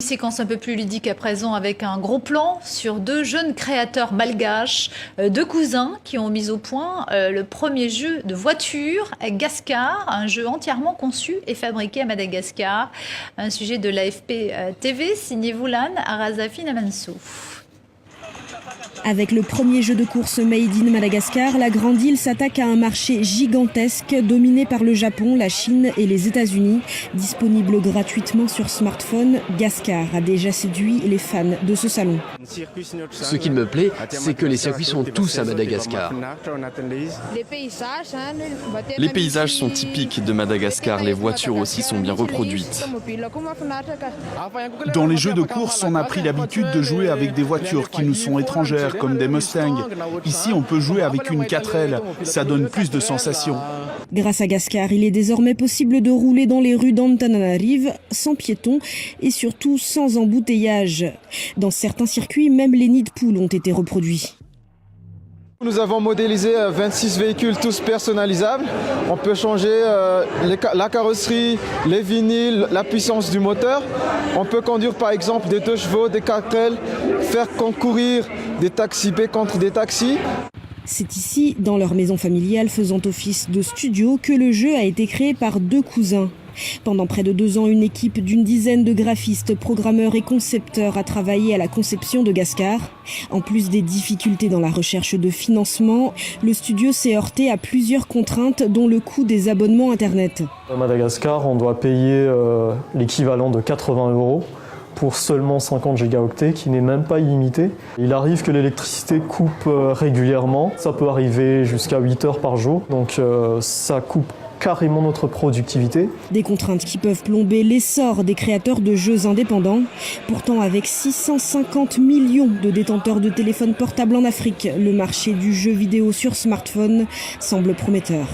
Séquence un peu plus ludique à présent avec un gros plan sur deux jeunes créateurs malgaches, deux cousins qui ont mis au point le premier jeu de voiture, Gascar, un jeu entièrement conçu et fabriqué à Madagascar. Un sujet de l'AFP TV signé Voulan Arazafi Namansou. Avec le premier jeu de course Made in Madagascar, la grande île s'attaque à un marché gigantesque dominé par le Japon, la Chine et les États-Unis. Disponible gratuitement sur smartphone, Gascar a déjà séduit les fans de ce salon. Ce qui me plaît, c'est que les circuits sont tous à Madagascar. Les paysages sont typiques de Madagascar, les voitures aussi sont bien reproduites. Dans les jeux de course, on a pris l'habitude de jouer avec des voitures qui nous sont étrangères, comme des Mustangs. Ici, on peut jouer avec une 4L. Ça donne plus de sensations. Grâce à Gascar, il est désormais possible de rouler dans les rues d'Antananarive sans piétons et surtout sans embouteillage. Dans certains circuits, même les nids de poules ont été reproduits. Nous avons modélisé 26 véhicules tous personnalisables. On peut changer la carrosserie, les vinyles, la puissance du moteur. On peut conduire par exemple des 2 chevaux, des 4L, faire concourir des taxis B contre des taxis. C'est ici, dans leur maison familiale faisant office de studio, que le jeu a été créé par deux cousins. Pendant près de 2 ans, une équipe d'une dizaine de graphistes, programmeurs et concepteurs a travaillé à la conception de Gascar. En plus des difficultés dans la recherche de financement, le studio s'est heurté à plusieurs contraintes, dont le coût des abonnements Internet. À Madagascar, on doit payer l'équivalent de 80 € pour seulement 50 gigaoctets, qui n'est même pas illimité. Il arrive que l'électricité coupe régulièrement. Ça peut arriver jusqu'à 8 heures par jour, donc ça coupe carrément notre productivité. Des contraintes qui peuvent plomber l'essor des créateurs de jeux indépendants. Pourtant, avec 650 millions de détenteurs de téléphones portables en Afrique, le marché du jeu vidéo sur smartphone semble prometteur.